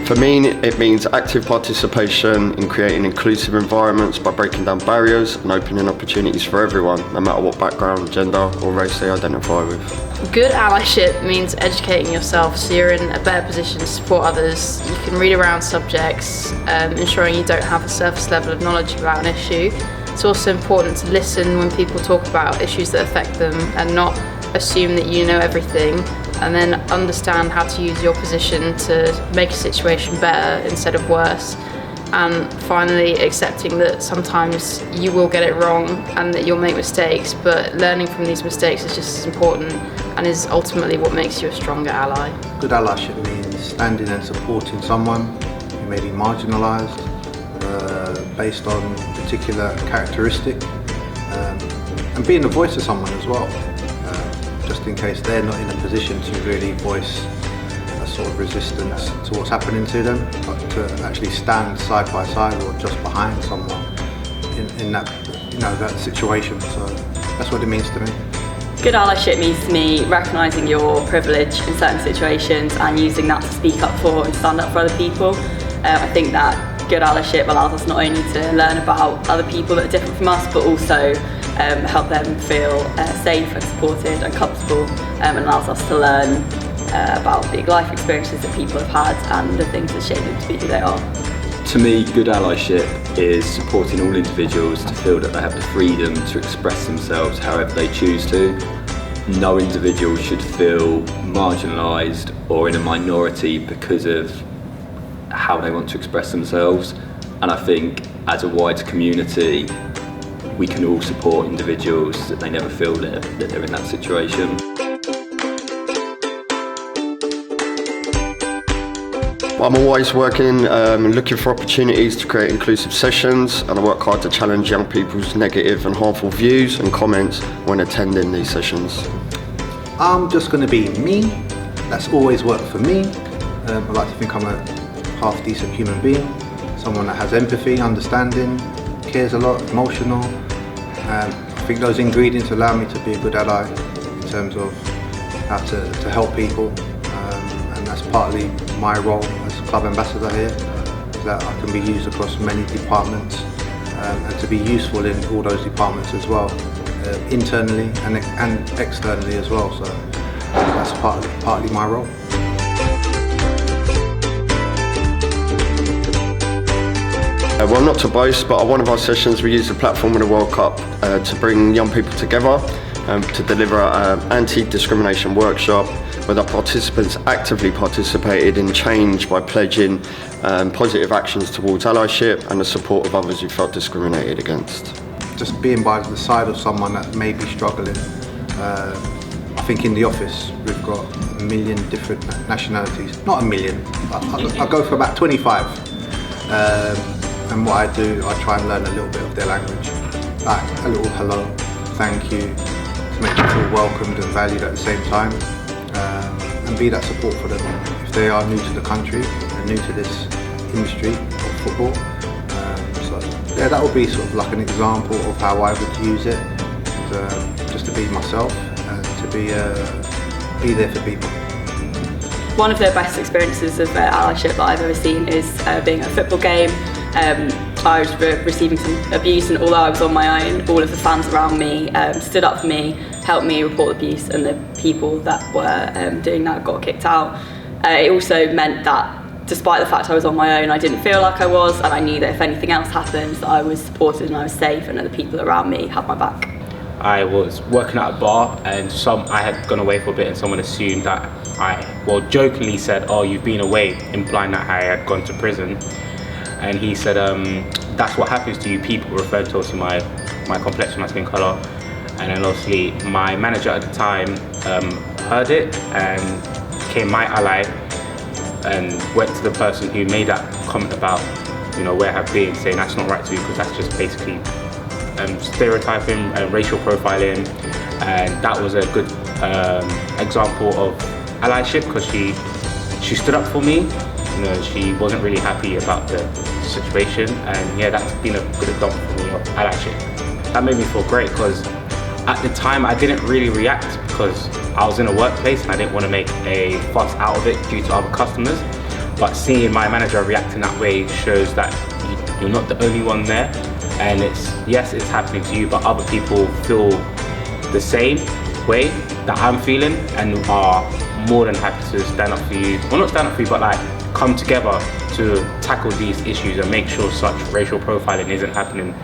For me, it means active participation in creating inclusive environments by breaking down barriers and opening opportunities for everyone, no matter what background, gender or race they identify with. Good allyship means educating yourself so you're in a better position to support others. You can read around subjects, ensuring you don't have a surface level of knowledge about an issue. It's also important to listen when people talk about issues that affect them and not assume that you know everything, and then understand how to use your position to make a situation better instead of worse. And finally, accepting that sometimes you will get it wrong and that you'll make mistakes, but learning from these mistakes is just as important and is ultimately what makes you a stronger ally. Good allyship means standing and supporting someone who may be marginalised based on a particular characteristic, and being a voice of someone as well, just in case they're not in a position to really voice a sort of resistance to what's happening to them, but to actually stand side by side or just behind someone in that, that situation. So that's what it means to me. Good allyship means to me recognising your privilege in certain situations and using that to speak up for and stand up for other people. I think that good allyship allows us not only to learn about other people that are different from us, but also help them feel safe and supported and comfortable, and allows us to learn about the life experiences that people have had and the things that shape them to be who they are. To me, good allyship is supporting all individuals to feel that they have the freedom to express themselves however they choose to. No individual should feel marginalised or in a minority because of how they want to express themselves. And I think as a wider community, we can all support individuals that they never feel that they're in that situation. I'm always working and looking for opportunities to create inclusive sessions, and I work hard to challenge young people's negative and harmful views and comments when attending these sessions. I'm just going to be me. That's always worked for me. I like to think I'm a half decent human being, someone that has empathy, understanding, cares a lot, emotional. I think those ingredients allow me to be a good ally in terms of how to help people, and that's partly my role as club ambassador here, that I can be used across many departments and to be useful in all those departments as well, internally and externally as well. So that's partly my role. Well, not to boast, but at one of our sessions we used the platform of the World Cup to bring young people together to deliver an anti-discrimination workshop where the participants actively participated in change by pledging positive actions towards allyship and the support of others who felt discriminated against. Just being by the side of someone that may be struggling. I think in the office we've got a million different nationalities. Not a million, I go for about 25. And what I do, I try and learn a little bit of their language, like a little hello, thank you, to make them feel welcomed and valued at the same time, and be that support for them if they are new to the country and new to this industry of football. So yeah, that would be sort of like an example of how I would use it, just to be myself and to be there for people. One of the best experiences of allyship that I've ever seen is being at a football game. I was receiving some abuse, and although I was on my own, all of the fans around me stood up for me, helped me report the abuse, and the people that were doing that got kicked out. It also meant that despite the fact I was on my own, I didn't feel like I was, and I knew that if anything else happens, that I was supported and I was safe, and that the people around me had my back. I was working at a bar, and I had gone away for a bit, and someone assumed that jokingly said, "Oh, you've been away," implying that I had gone to prison. And he said, "That's what happens to you people," referred to also my complexion, my skin colour. And then obviously my manager at the time heard it and became my ally and went to the person who made that comment about, where I have been, saying that's not right to you because that's just basically stereotyping and racial profiling. And that was a good example of allyship, because she stood up for me. She wasn't really happy about the situation, and yeah, that's been a good example for me of allyship. That made me feel great, because at the time I didn't really react because I was in a workplace and I didn't want to make a fuss out of it due to other customers. But seeing my manager react in that way shows that you're not the only one there, and yes, it's happening to you, but other people feel the same way that I'm feeling and are more than happy to stand up for you. Well, not stand up for you, but like come together to tackle these issues and make sure such racial profiling isn't happening